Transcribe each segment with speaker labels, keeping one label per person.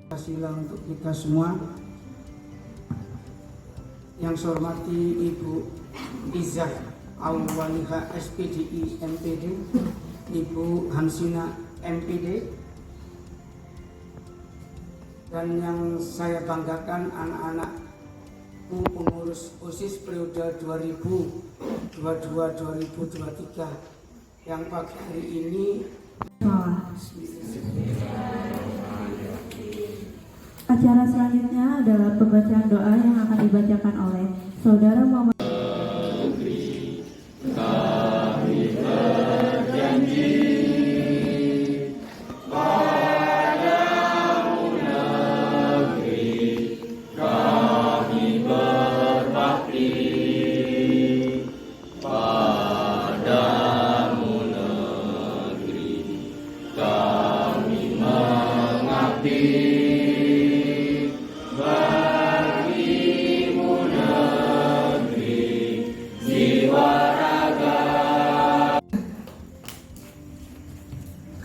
Speaker 1: Kasihlah untuk kita semua. Yang saya hormati Ibu Izzah Awwaliha SPDI MPD, Ibu Hamsina MPD, dan yang saya banggakan anak-anakku pengurus OSIS periode 2022-2023 yang pagi hari ini.
Speaker 2: Acara selanjutnya adalah pembacaan doa yang akan dibacakan oleh Saudara Muhammad.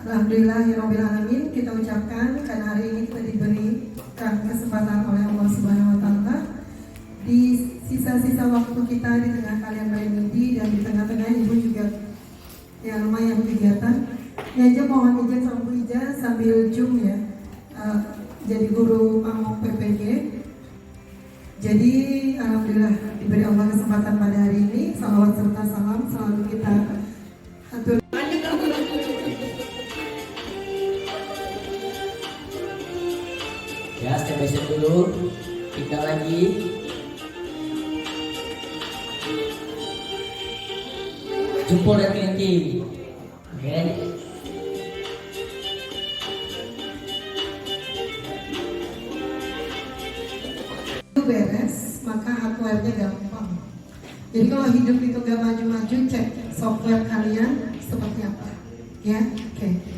Speaker 3: Alhamdulillahirrahmanirrahim, kita ucapkan karena hari ini kita diberikan kesempatan oleh Allah Subhanahu Wa Taala di sisa-sisa waktu kita di tengah kalian bermimpi dan di tengah-tengah ibu juga yang lumayan kegiatan. Aja mohon izin sama Bu Ija sambil zoom ya, jadi guru pamong PPG. Jadi alhamdulillah diberi Allah kesempatan pada hari ini. Salawat serta salam selalu kita atur.
Speaker 4: Ya, step by step dulu. Tinggal lagi. Jempol dan kelingking. Oke.
Speaker 3: Beres, maka hardware-nya gampang. Jadi kalau hidup itu gak maju-maju, cek software kalian seperti apa. Ya, oke.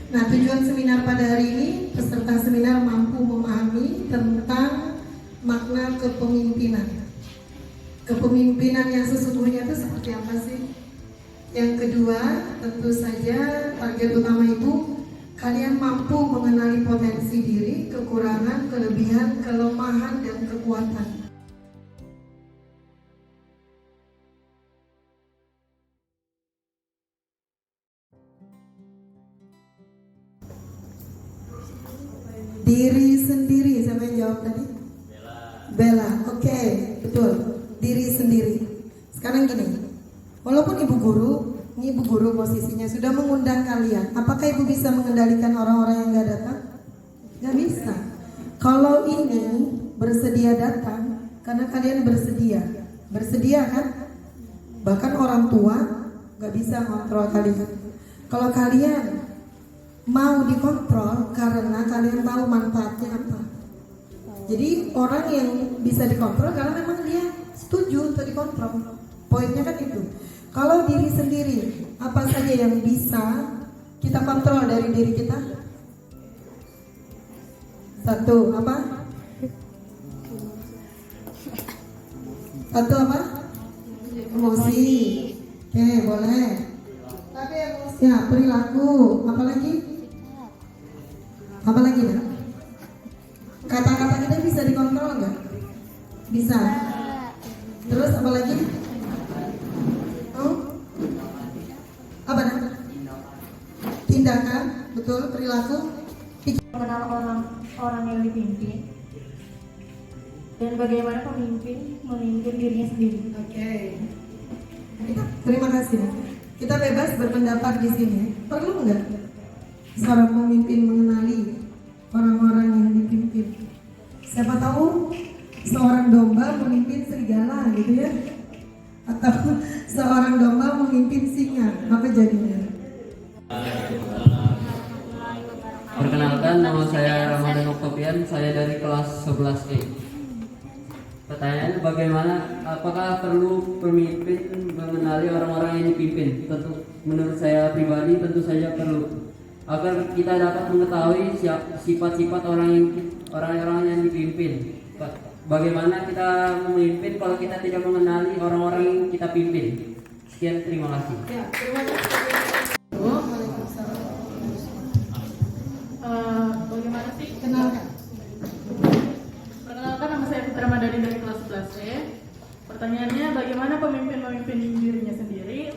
Speaker 3: Nah, tujuan seminar pada hari ini, peserta seminar mampu memahami tentang makna kepemimpinan. Kepemimpinan yang sesungguhnya itu seperti apa sih? Yang kedua, tentu saja target utama Ibu, kalian mampu mengenali potensi diri, kekurangan, kelebihan, kelemahan, dan kekuatan. Diri sendiri, siapa yang jawab tadi? Bella, oke, betul. Diri sendiri. Sekarang gini, walaupun ibu guru, ini ibu guru posisinya sudah mengundang kalian, apakah ibu bisa mengendalikan orang-orang yang gak datang? Gak bisa. Kalau ini bersedia datang, karena kalian bersedia kan? Bahkan orang tua gak bisa mengontrol kalian. Kalau kalian mau dikontrol karena kalian tahu manfaatnya apa. Jadi orang yang bisa dikontrol karena memang dia setuju untuk dikontrol. Poinnya kan itu. Kalau diri sendiri, apa saja yang bisa kita kontrol dari diri kita? Satu, apa? Satu apa? Emosi. Oke, boleh. Tapi emosi, ya, perilaku. Apa lagi? Apa lagi ya? Kata-kata kita bisa dikontrol nggak? Bisa. Terus apa lagi? Apa nah? Tindakan, betul, perilaku.
Speaker 2: Mengenal orang yang dipimpin dan bagaimana pemimpin memimpin dirinya sendiri.
Speaker 3: Oke. Terima kasih. Kita bebas berpendapat di sini. Perlu nggak seorang pemimpin mengenali orang-orang yang dipimpin? Siapa tahu seorang domba memimpin serigala gitu ya, atau seorang domba memimpin singa, apa jadinya?
Speaker 5: Perkenalkan, nama saya Ramadan Oktobian, saya dari kelas 11E. Pertanyaannya bagaimana, apakah perlu pemimpin mengenali orang-orang yang dipimpin? Tentu, menurut saya pribadi tentu saja perlu, agar kita dapat mengetahui sifat-sifat orang-orang yang dipimpin. Bagaimana kita memimpin kalau kita tidak mengenali orang-orang yang kita pimpin? Sekian, terima kasih.
Speaker 3: Ya, terima kasih.
Speaker 6: Bagaimana sih?
Speaker 3: Kenalkan.
Speaker 6: Pertanyaannya, bagaimana pemimpin memimpin dirinya sendiri?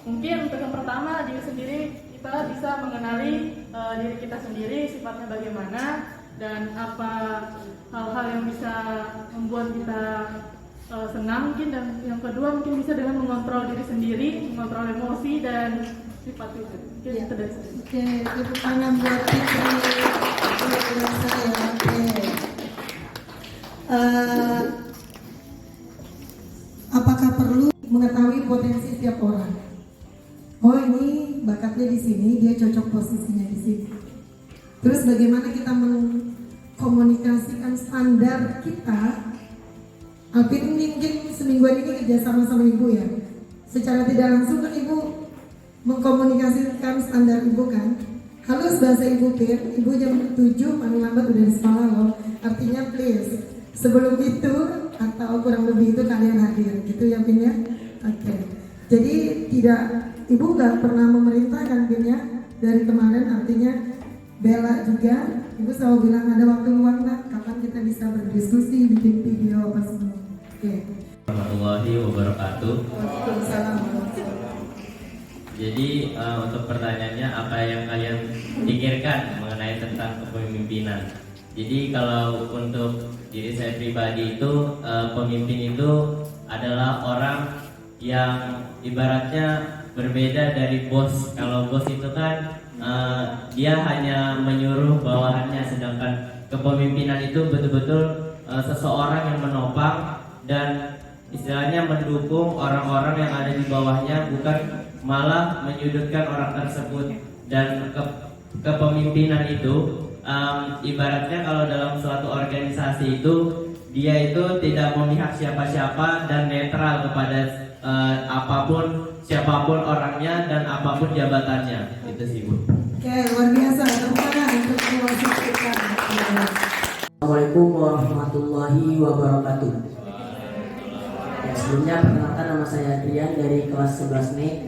Speaker 6: Mungkin untuk yang pertama, diri sendiri kita bisa mengenali diri kita sendiri, sifatnya bagaimana, dan apa hal-hal yang bisa membuat kita senang mungkin. Dan yang kedua mungkin bisa dengan mengontrol diri sendiri, mengontrol emosi dan sifat itu. Mungkin itu dari saya.
Speaker 3: Oke, tepuk tangan buat Fitri. Luar biasa ya. Oke. Apakah perlu mengetahui potensi setiap orang? Oh, ini bakatnya di sini, dia cocok posisinya di sini. Terus bagaimana kita mengkomunikasikan standar kita? Alvin mungkin semingguan ini kerja sama ibu ya. Secara tidak langsung kan ibu mengkomunikasikan standar ibu kan. Halo bahasa ibu Pir, ibu jam 7 paling lambat udah di sekolah loh. Artinya please, sebelum itu atau kurang lebih itu kalian hadir gitu ya Pin ya. Oke. Jadi tidak, ibu nggak pernah memerintahkan Pin ya. Dari kemarin artinya Bella juga, ibu selalu bilang ada waktu luang lah, kapan kita bisa berdiskusi, bikin video apa semua. Oke.
Speaker 7: Warahmatullahi wabarakatuh.
Speaker 3: Waalaikumsalam.
Speaker 7: Jadi untuk pertanyaannya, apa yang kalian pikirkan mengenai tentang kepemimpinan? Jadi kalau untuk diri saya pribadi itu, pemimpin itu adalah orang yang ibaratnya berbeda dari bos. Kalau bos itu kan dia hanya menyuruh bawahannya, sedangkan kepemimpinan itu betul-betul seseorang yang menopang dan istilahnya mendukung orang-orang yang ada di bawahnya, bukan malah menyudutkan orang tersebut. Dan kepemimpinan itu ibaratnya kalau dalam suatu organisasi itu dia itu tidak memihak siapa-siapa dan netral kepada siapapun orangnya dan apapun jabatannya. Itu sih Bu.
Speaker 3: Oke, luar biasa. Tepuk tangan untuk wasit kita.
Speaker 4: Assalamualaikum warahmatullahi wabarakatuh. Ya, sebelumnya perkenalkan, nama saya Adrian dari kelas 11D.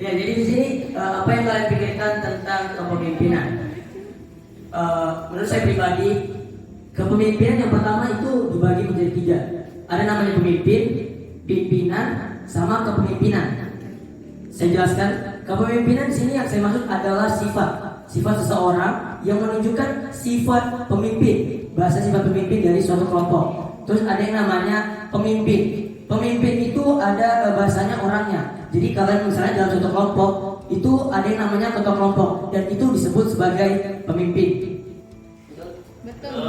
Speaker 4: Ya, jadi di sini apa yang kalian pikirkan tentang kepemimpinan? Menurut saya pribadi, kepemimpinan yang pertama itu dibagi menjadi 3. Ada namanya pemimpin, pimpinan, sama kepemimpinan. Saya jelaskan, kepemimpinan di sini yang saya maksud adalah sifat seseorang yang menunjukkan sifat pemimpin, bahasa sifat pemimpin dari suatu kelompok. Terus ada yang namanya pemimpin. Pemimpin itu ada bahasanya orangnya. Jadi kalian misalnya dalam suatu kelompok itu ada yang namanya ketua kelompok dan itu disebut sebagai pemimpin. Betul.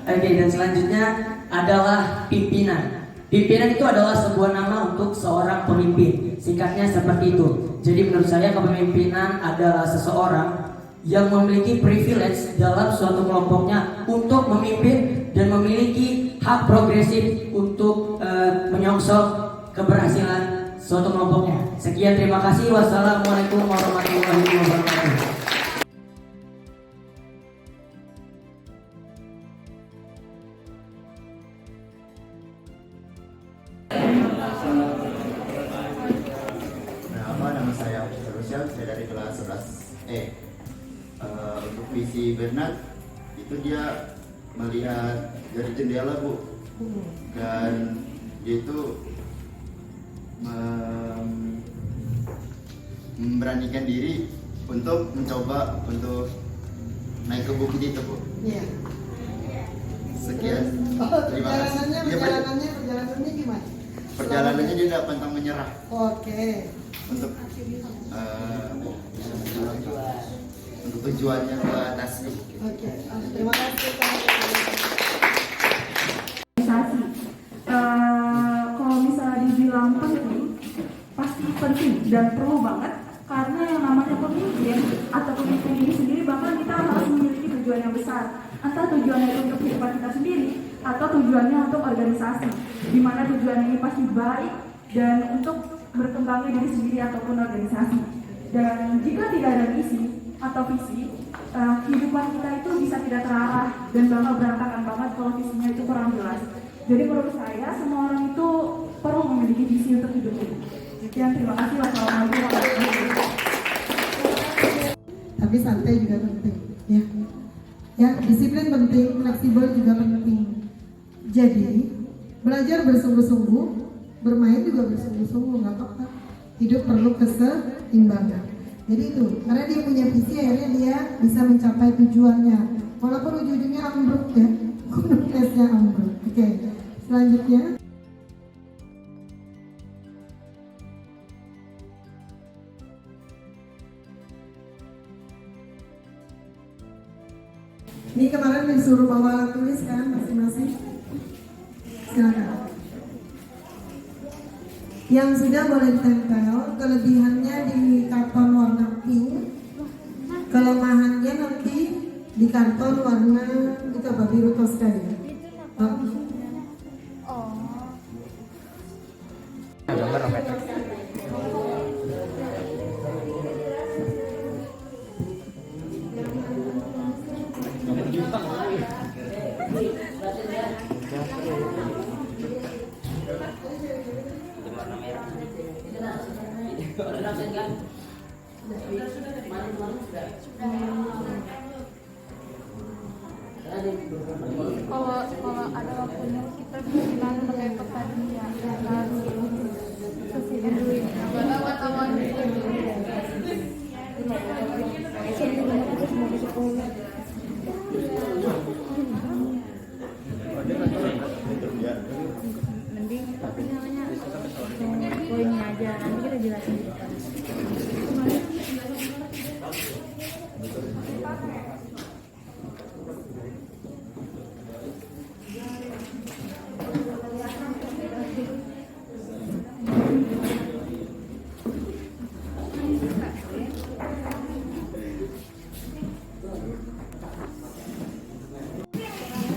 Speaker 4: Oke, dan selanjutnya adalah pimpinan. Pimpinan itu adalah sebuah nama untuk seorang pemimpin. Singkatnya seperti itu. Jadi menurut saya kepemimpinan adalah seseorang yang memiliki privilege dalam suatu kelompoknya untuk memimpin dan memiliki hak progresif untuk menyongsong keberhasilan suatu kelompoknya. Sekian, terima kasih. Wassalamualaikum warahmatullahi wabarakatuh.
Speaker 8: Nama saya Rusyad, saya dari kelas 11E. Untuk visi Bernard itu dia melihat dari jendela Bu, dan dia itu memberanikan diri untuk mencoba untuk naik ke bukit itu Bu.
Speaker 3: Iya.
Speaker 8: Sekian. Terima kasih.
Speaker 3: Perjalanannya gimana?
Speaker 8: Perjalanannya dia tidak pantang menyerah.
Speaker 3: Oke.
Speaker 8: Untuk tujuannya ke atas.
Speaker 3: Oke. Terima kasih Pak.
Speaker 2: Organisasi. Kalau misalnya dibilang penting, pasti penting dan perlu banget, karena yang namanya pemimpin atau pemimpin ini sendiri bahkan kita harus memiliki tujuan yang besar. Entah tujuannya itu untuk kehidupan kita sendiri atau tujuannya untuk organisasi, di mana tujuan ini pasti baik dan untuk berkembangnya diri sendiri ataupun organisasi. Dan jika tidak ada misi atau visi, kehidupan kita itu bisa tidak terarah dan bakal berantakan banget kalau visinya itu kurang jelas. Jadi menurut saya semua orang itu perlu memiliki visi untuk hidupnya. Sekian, terima kasih. Wassalamualaikum warahmatullahi wabarakatuh.
Speaker 3: Tapi santai juga penting, ya. Ya, disiplin penting, fleksibel juga penting. Jadi belajar bersungguh-sungguh, bermain juga bersungguh-sungguh, nggak apa-apa. Hidup perlu keseimbangan. Jadi itu, karena dia punya visi, akhirnya dia bisa mencapai tujuannya. Walaupun ujung-ujungnya ambruk ya, gunung esnya ambruk. Oke, selanjutnya. Ini kemarin disuruh bawa alat tulis kan masing-masing. Silakan. Yang sudah boleh ditempel, kelebihannya di karton warna pink, kelemahannya nanti di karton warna itu apa, biru toska ya.
Speaker 9: Kalau ada waktunya kita bilang pakai petani ya kan sesihin duit awal-awal mending tapi namanya poinnya aja nanti kita jelasin di depan.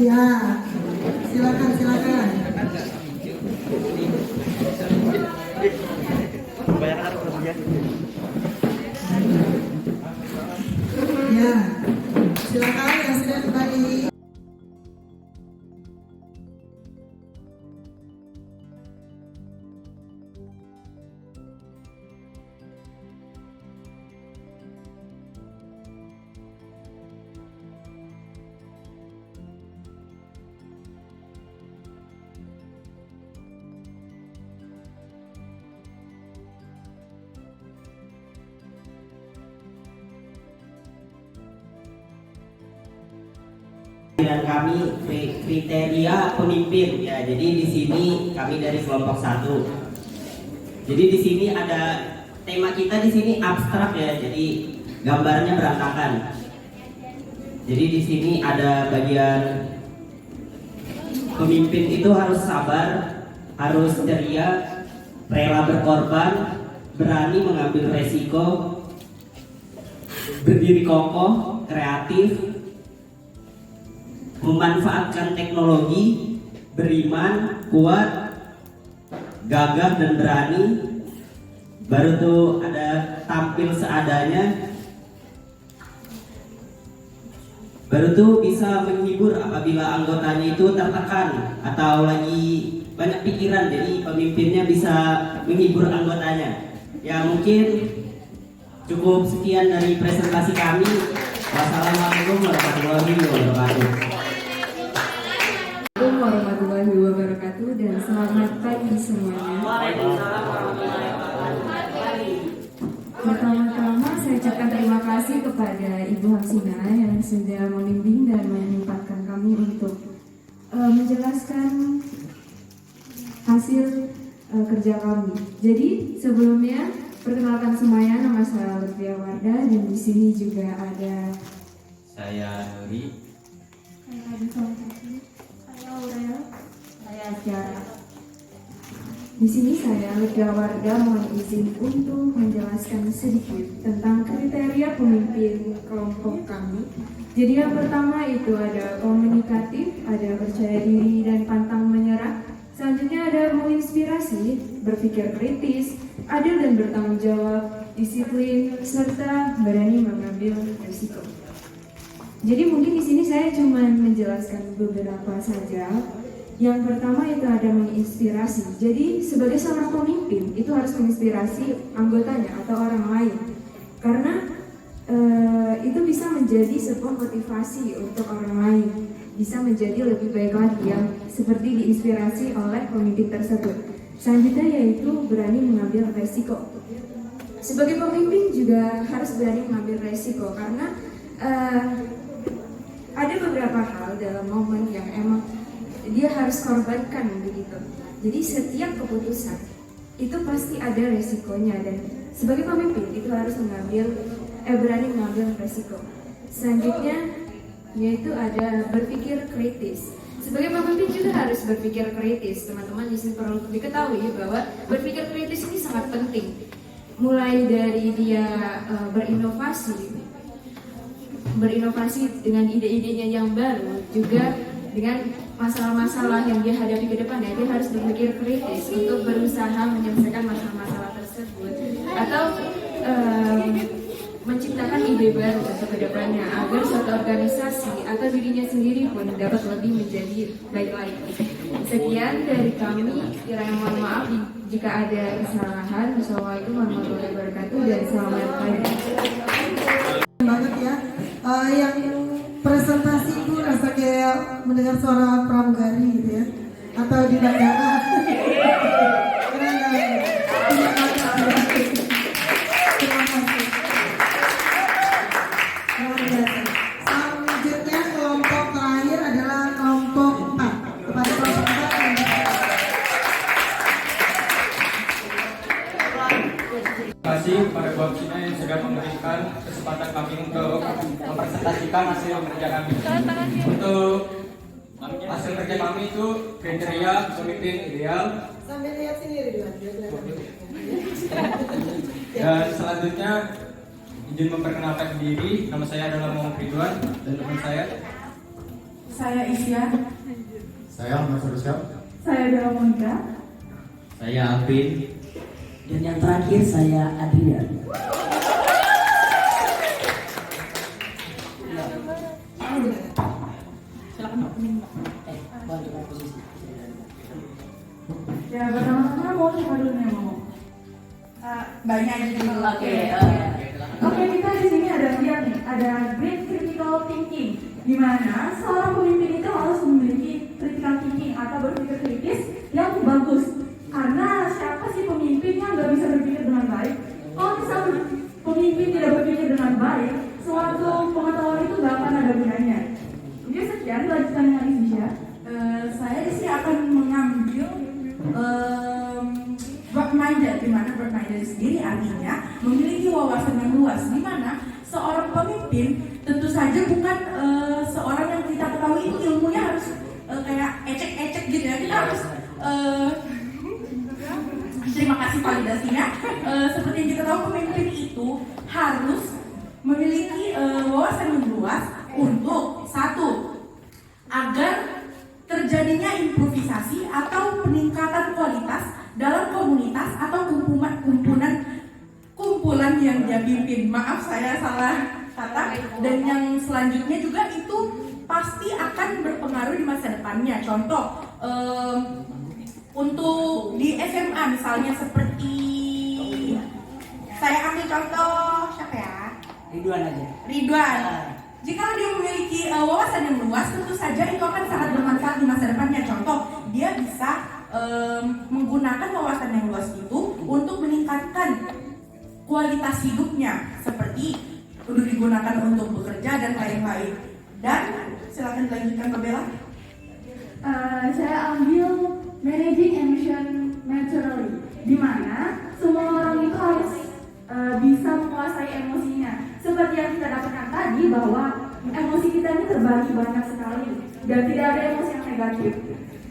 Speaker 3: Ya, silakan. Ya, silakan yang sudah kembali.
Speaker 10: Dan kami kriteria pemimpin ya. Jadi di sini kami dari kelompok 1. Jadi di sini ada tema kita di sini abstrak ya. Jadi gambarnya berantakan. Jadi di sini ada bagian pemimpin itu harus sabar, harus ceria, rela berkorban, berani mengambil resiko, berdiri kokoh, kreatif, memanfaatkan teknologi, beriman, kuat, gagah dan berani. Baru tuh ada tampil seadanya. Baru tuh bisa menghibur apabila anggotanya itu tertekan atau lagi banyak pikiran. Jadi pemimpinnya bisa menghibur anggotanya. Ya mungkin cukup sekian dari presentasi kami. Wassalamualaikum warahmatullahi wabarakatuh.
Speaker 11: Assalamualaikum warahmatullahi wabarakatuh dan selamat pagi semuanya. Pertama-tama saya ucapkan terima kasih kepada Ibu Hamsina yang sudah membimbing dan menyempatkan kami untuk menjelaskan hasil kerja kami. Jadi sebelumnya perkenalkan semuanya, nama saya Lutfia Wardah dan di sini juga ada
Speaker 7: Saya Nuri.
Speaker 11: saya Adifah, saya Aurel, saya Asyara. Di sini saya Lutfia Wardah mohon izin untuk menjelaskan sedikit tentang kriteria pemimpin kelompok kami. Jadi yang pertama itu ada komunikatif, ada percaya diri dan pantang menyerah. Selanjutnya ada menginspirasi, berpikir kritis, adil dan bertanggung jawab, disiplin, serta berani mengambil risiko. Jadi mungkin di sini saya cuma menjelaskan beberapa saja. Yang pertama itu ada menginspirasi. Jadi sebagai seorang pemimpin itu harus menginspirasi anggotanya atau orang lain, karena itu bisa menjadi sebuah motivasi untuk orang lain. bisa menjadi lebih baik lagi yang seperti diinspirasi oleh pemimpin tersebut. Selanjutnya yaitu berani mengambil resiko. Sebagai pemimpin juga harus berani mengambil resiko karena ada beberapa hal dalam momen yang emang dia harus korbankan begitu. Jadi setiap keputusan itu pasti ada resikonya dan sebagai pemimpin itu harus berani mengambil resiko. Selanjutnya yaitu ada berpikir kritis. Sebagai pemimpin juga harus berpikir kritis. Teman-teman di sini perlu diketahui bahwa berpikir kritis ini sangat penting. Mulai dari dia berinovasi dengan ide-idenya yang baru, juga dengan masalah-masalah yang dia hadapi ke depannya, dia harus berpikir kritis untuk berusaha menyelesaikan masalah-masalah tersebut atau menciptakan ide baru untuk kedepannya agar suatu organisasi atau dirinya sendiri pun dapat lebih menjadi baik lagi. Sekian dari kami, kiranya mohon maaf jika ada kesalahan. Wassalamualaikum warahmatullahi wabarakatuh dan selamat pagi.
Speaker 3: Banget ya, yang presentasi itu rasa kayak mendengar suara pramugari gitu ya, atau di bandara. Keren banget. Terima kasih. Selanjutnya kelompok terakhir adalah kelompok 4. Kepada kelompok 4
Speaker 12: Terima kasih kepada Bu Cina yang sudah memberikan kesempatan kami untuk mempresentasikan hasil kerja kami. Untuk hasil kerja kami itu kriteria pemimpin ideal.
Speaker 3: sambil lihat sendiri dulu.
Speaker 12: Dan selanjutnya izin memperkenalkan diri. Nama saya adalah Muhammad Ridwan dan teman saya
Speaker 2: Isya.
Speaker 8: Saya Mas Rusyam.
Speaker 2: Saya Dewa Monika.
Speaker 7: Saya Alvin.
Speaker 4: Dan yang terakhir saya Adrian.
Speaker 2: Ya pertama-tama mau siapa dulu nih mau? Banyak aja dulu. Oke, kita di sini ada lihat nih, ada great critical thinking, di mana seorang pemimpin itu harus memiliki critical thinking atau berpikir kritis yang bagus. Karena siapa sih pemimpin yang nggak bisa berpikir dengan baik? Kalau misalnya pemimpin tidak berpikir dengan baik, suatu pengetahuan itu nggak akan ada gunanya. Jadi sekian lanjutan dengan Isya. Saya di sini akan mengambil work-minded, di mana work-minded sendiri artinya memiliki wawasan yang luas, di mana seorang pemimpin tentu saja bukan seorang yang kita ketahui itu ilmunya harus kayak ecek-ecek gitu ya. Kita harus terima kasih validasinya. Seperti yang kita tahu, pemimpin itu harus memiliki wawasan yang luas untuk satu, agar terjadinya improvisasi atau peningkatan kualitas dalam komunitas atau kumpulan yang dia pimpin. Maaf saya salah kata. Dan yang selanjutnya juga itu pasti akan berpengaruh di masa depannya. Contoh untuk di SMA misalnya seperti saya ambil contoh siapa ya? Ridwan. Jika dia memiliki wawasan yang luas, tentu saja itu akan sangat bermanfaat di masa depannya. Contoh, dia bisa menggunakan wawasan yang luas itu untuk meningkatkan kualitas hidupnya, seperti udah digunakan untuk bekerja dan lain-lain. Dan silakan dilanjutkan Mbak Bella. Saya ambil managing emotion naturally, di mana semua orang itu harus bisa menguasai emosinya. Seperti yang kita dapatkan tadi bahwa emosi kita ini terbagi banyak sekali dan tidak ada emosi yang negatif.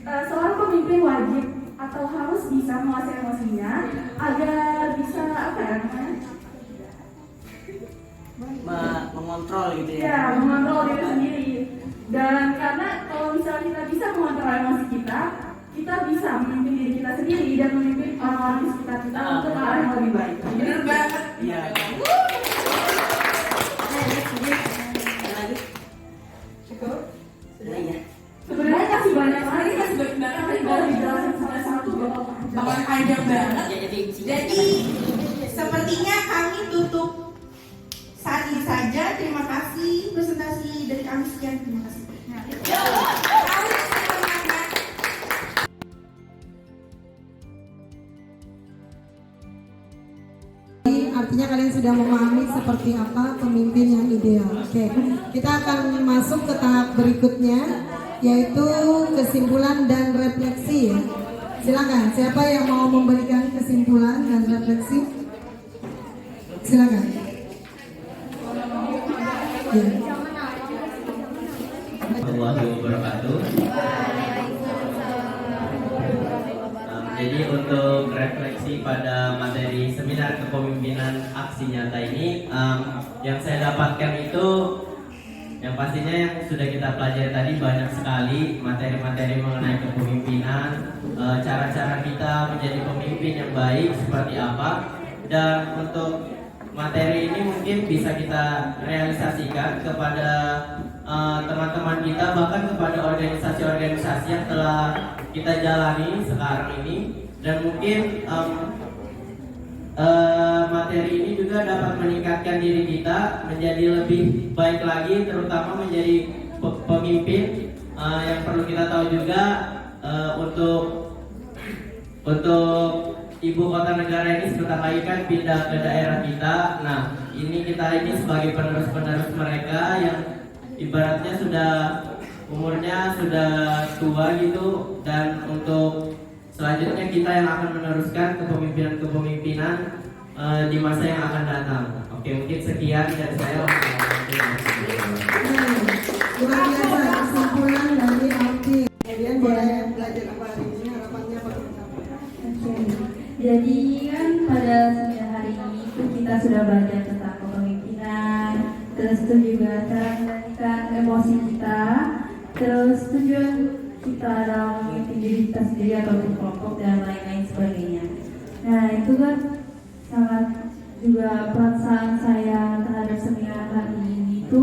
Speaker 2: Seorang pemimpin wajib atau harus bisa menguasai emosinya agar bisa
Speaker 4: mengontrol gitu ya.
Speaker 2: Ya, mengontrol diri sendiri. Dan karena kalau misalnya kita bisa mengontrol emosi kita bisa memimpin diri kita sendiri dan memimpin orang-orang di sekitar kita untuk arah yang lebih baik. Benar banget. Iya. Sebenarnya masih banyak lagi, masih banyak banget, tapi baru dijelasin salah satu bakal panjang banget. Jadi sepertinya kami tutup saat ini saja. Terima kasih presentasi dari kami, sekian, terima kasih.
Speaker 3: Artinya kalian sudah memahami seperti apa pemimpin yang ideal. Oke, kita akan masuk ke tahap berikutnya, yaitu kesimpulan dan refleksi ya. Silakan, siapa yang mau memberikan kesimpulan dan refleksi? Silakan. Ya.
Speaker 7: Warahmatullahi wabarakatuh. Jadi untuk refleksi pada materi seminar kepemimpinan aksi nyata ini, yang saya dapatkan itu yang pastinya yang sudah kita pelajari tadi banyak sekali materi-materi mengenai kepemimpinan, cara-cara kita menjadi pemimpin yang baik seperti apa, dan untuk materi ini mungkin bisa kita realisasikan kepada teman-teman kita, bahkan kepada organisasi-organisasi yang telah kita jalani sekarang ini, dan mungkin materi ini juga dapat meningkatkan diri kita menjadi lebih baik lagi, terutama menjadi pemimpin. Yang perlu kita tahu juga untuk ibu kota negara ini sebentar lagi kan pindah ke daerah kita. Nah, kita ini sebagai penerus-penerus mereka yang ibaratnya sudah umurnya sudah tua gitu, dan untuk selanjutnya kita yang akan meneruskan kepemimpinan di masa yang akan datang. Oke, mungkin sekian dari saya.
Speaker 3: Luar biasa kesimpulan dari Alfi. Kalian boleh belajar apa hari ini, harapannya apa?
Speaker 2: Jadi kan pada setiap hari ini itu kita sudah belajar tentang kepemimpinan, terus itu juga cara mengendalikan emosi kita, terus tujuan kita dalam memimpin diri kita sendiri atau kelompok dan lain-lain sebagainya. Nah itu kan sangat juga perasaan saya terhadap seminar hari ini itu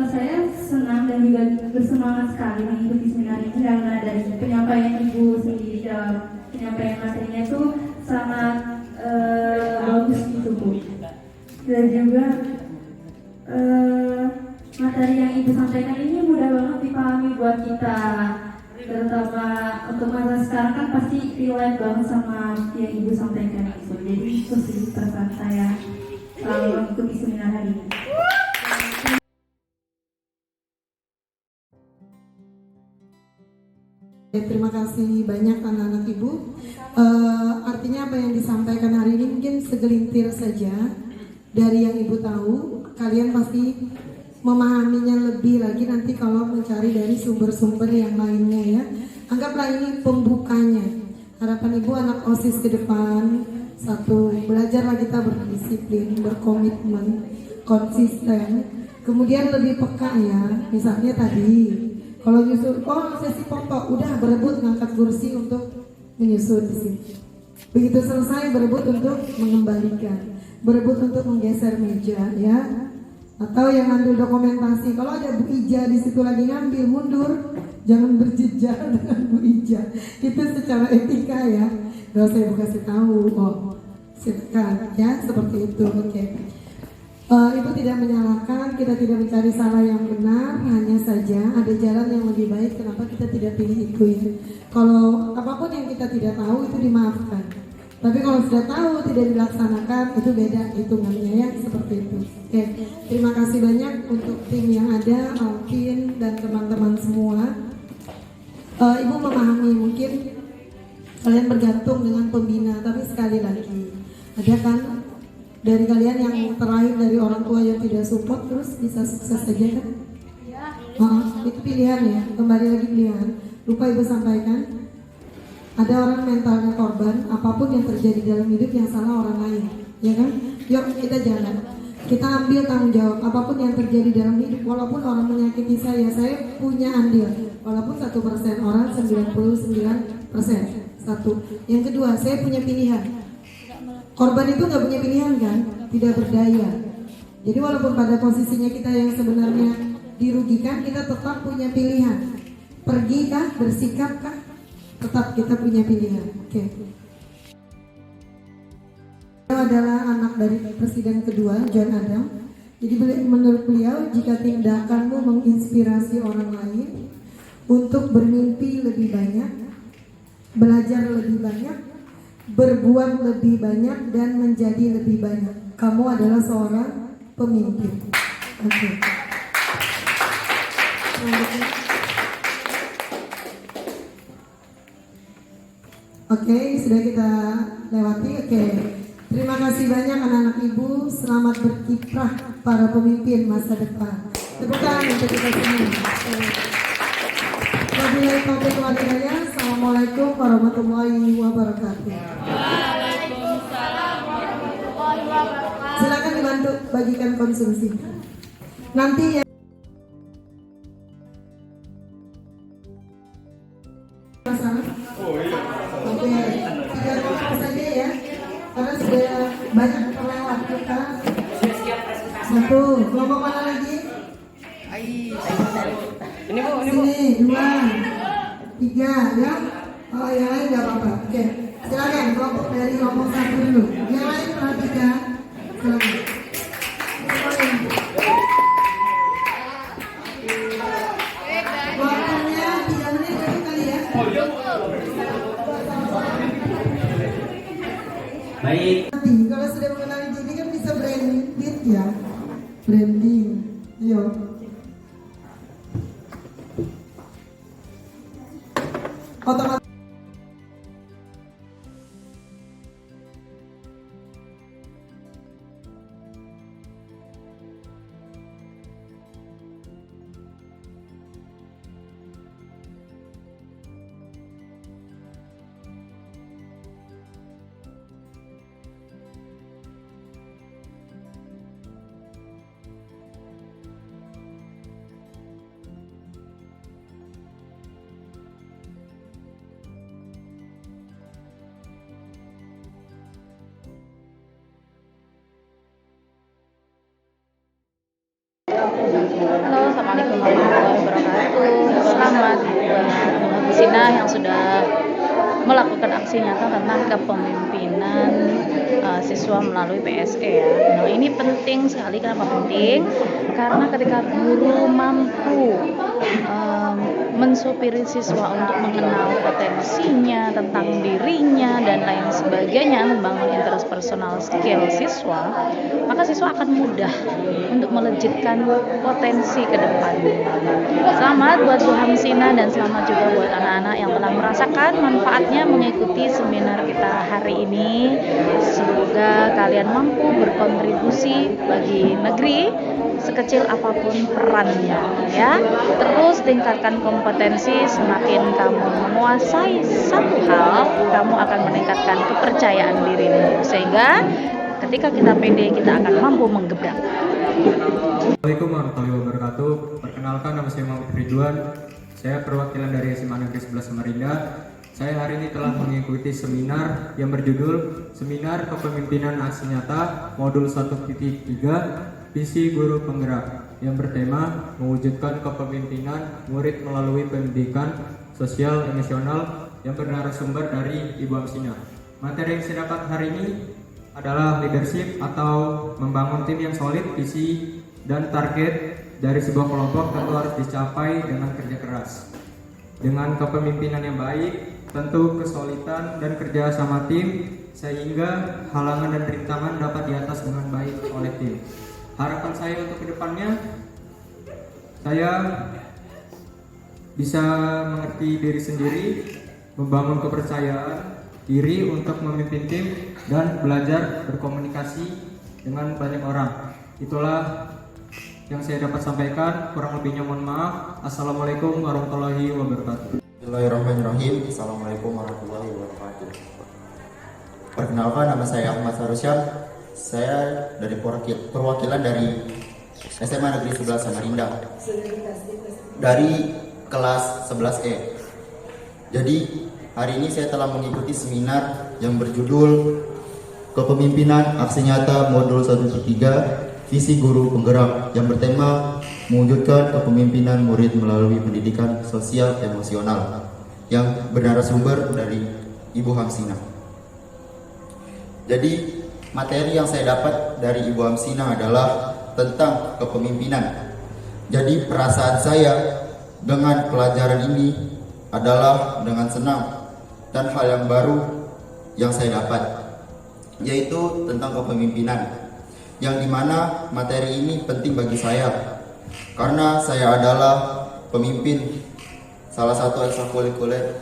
Speaker 2: saya senang dan juga bersemangat sekali mengikuti seminar ini karena dari penyampaian ibu sendiri dalam penyampaian materinya itu sangat bagus gitu Bu. Dan juga materi yang ibu sampaikan ini mudah banget dipahami buat kita, terutama untuk masa sekarang kan pasti relate banget sama yang ibu sampaikan itu. Jadi itu sih pesan saya mengikuti seminar hari ini.
Speaker 3: Terima kasih banyak anak-anak ibu. Artinya apa yang disampaikan hari ini mungkin segelintir saja dari yang ibu tahu. Kalian pasti memahaminya lebih lagi nanti kalau mencari dari sumber-sumber yang lainnya ya. Anggaplah ini pembukanya. Harapan ibu anak OSIS ke depan, satu, belajarlah kita berdisiplin, berkomitmen, konsisten, kemudian lebih peka ya. Misalnya tadi kalau nyusul, sesi pokok, udah berebut ngangkat kursi untuk menyusun di sini. Begitu selesai berebut untuk mengembalikan, berebut untuk menggeser meja ya. Atau yang ngambil dokumentasi, kalau ada Bu Ija di situ lagi ngambil, mundur, jangan berjejar dengan Bu Ija. Itu secara etika ya. Gak usah ibu kasih tahu. Silakan ya, seperti itu. Oke. Ibu tidak menyalahkan, kita tidak mencari salah yang benar, hanya saja ada jalan yang lebih baik. Kenapa kita tidak pilih itu ya? Kalau apapun yang kita tidak tahu itu dimaafkan. Tapi kalau sudah tahu tidak dilaksanakan itu beda hitungannya ya, seperti itu. Oke, terima kasih banyak untuk tim yang ada, Alvin dan teman-teman semua. Ibu memahami mungkin kalian bergantung dengan pembina, tapi sekali lagi ada kan dari kalian yang terakhir dari orang tua yang tidak support terus bisa sukses saja kan? Itu pilihan ya, kembali lagi pilihan. Lupa ibu sampaikan, ada orang mentalnya korban, apapun yang terjadi dalam hidup yang salah orang lain, ya kan? Yuk kita jalan, kita ambil tanggung jawab. Apapun yang terjadi dalam hidup, walaupun orang menyakiti saya punya andil. Walaupun 1%, orang 99%. Satu. Yang kedua, saya punya pilihan. Korban itu nggak punya pilihan kan, tidak berdaya. Jadi walaupun pada posisinya kita yang sebenarnya dirugikan, kita tetap punya pilihan. Pergi kah, bersikap kah, tetap kita punya pilihan. Oke. Beliau adalah anak dari presiden kedua John Adam Jadi menurut beliau, jika tindakanmu menginspirasi orang lain untuk bermimpi lebih banyak, belajar lebih banyak, berbuat lebih banyak, dan menjadi lebih banyak, kamu adalah seorang pemimpin. Oke. Oke, sudah kita lewati. Oke. Terima kasih banyak anak-anak ibu. Selamat berkiprah para pemimpin masa depan. Tepuk tangan untuk kita semua. Wabillahi taufiq wal hidayah. Assalamualaikum warahmatullahi wabarakatuh.
Speaker 9: Waalaikumsalam warahmatullahi wabarakatuh.
Speaker 3: Silakan dibantu bagikan konsumsi. Nanti ya. Oke, tidak ngomong saja ya, karena sudah banyak terlewat kita. Satu, kelompok mana lagi? Ini bu, sini, 2, 3 ya. Oh yang lain nggak apa-apa. Oke, silakan kelompok dari kelompok 1 dulu. Yang lain perhatikan. Silakan. Waktunya 3 menit cukup kali ya.
Speaker 10: Baik.
Speaker 3: Kalau sudah mengenali diri kan bisa branding ya. Branding. Ayo. Otomatis.
Speaker 13: Halo, assalamualaikum warahmatullahi wabarakatuh. Selamat buat Sina yang sudah melakukan aksi nyata tentang kepemimpinan siswa melalui PSE ya. Nah, ini penting sekali. Kenapa penting? Karena ketika guru mampu mensupiri siswa untuk mengenal potensinya, tentang dirinya dan lain sebagainya, membangun interpersonal skill siswa, maka siswa akan mudah untuk melejitkan potensi ke depan. Selamat buat Bu Hamsina dan selamat juga buat anak-anak yang telah merasakan manfaatnya mengikuti seminar kita hari ini. Semoga kalian mampu berkontribusi bagi negeri sekecil apapun perannya ya. Terus tingkatkan kompetensi. Semakin kamu menguasai satu hal, kamu akan meningkatkan kepercayaan dirimu, sehingga ketika kita pede, kita akan mampu menggebrak.
Speaker 12: Assalamualaikum warahmatullahi wabarakatuh. Perkenalkan, nama saya Muhammad Ridwan. Saya perwakilan dari SMA Negeri 11 Samarinda. Saya hari ini telah mengikuti seminar yang berjudul Seminar Kepemimpinan Aksi Nyata Modul 1.3 Visi Guru Penggerak, yang bertema mewujudkan kepemimpinan murid melalui pendidikan sosial emosional, yang bernarasumber dari Ibu Hamsina. Materi yang saya dapat hari ini adalah leadership atau membangun tim yang solid. Visi dan target dari sebuah kelompok tentu harus dicapai dengan kerja keras. Dengan kepemimpinan yang baik, tentu kesulitan dan kerja sama tim, sehingga halangan dan rintangan dapat diatas dengan baik oleh tim. Harapan saya untuk kedepannya, saya bisa mengerti diri sendiri, membangun kepercayaan diri untuk memimpin tim, dan belajar berkomunikasi dengan banyak orang. Itulah yang saya dapat sampaikan. Kurang lebihnya mohon maaf. Assalamualaikum warahmatullahi wabarakatuh.
Speaker 8: Bismillahirrahmanirrahim. Assalamualaikum warahmatullahi wabarakatuh. Perkenalkan, nama saya Ahmad Sarusyan. Saya dari perwakilan dari SMA Negeri 11 Samarinda, dari kelas 11E. Jadi hari ini saya telah mengikuti seminar yang berjudul Kepemimpinan Aksi Nyata Modul 1.3 Visi Guru Penggerak, yang bertema mewujudkan kepemimpinan murid melalui pendidikan sosial emosional, yang bernarasumber dari Ibu Hamsina. Jadi materi yang saya dapat dari Ibu Hamsina adalah tentang kepemimpinan. Jadi perasaan saya dengan pelajaran ini adalah dengan senang dan hal yang baru yang saya dapat, yaitu tentang kepemimpinan, yang dimana materi ini penting bagi saya karena saya adalah pemimpin salah satu ekstrakurikuler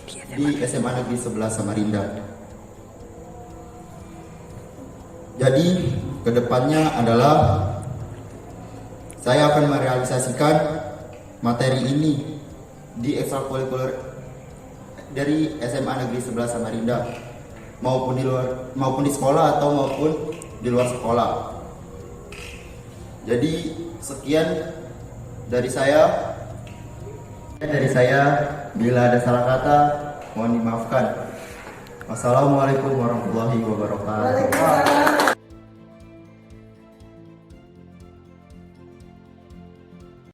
Speaker 8: di SMA Negeri 11 Samarinda. Jadi kedepannya adalah saya akan merealisasikan materi ini di ekstrakurikuler dari SMA Negeri 11 Samarinda, maupun di sekolah atau maupun di luar sekolah. Jadi sekian dari saya. Bila ada salah kata mohon dimaafkan. Wassalamualaikum warahmatullahi wabarakatuh.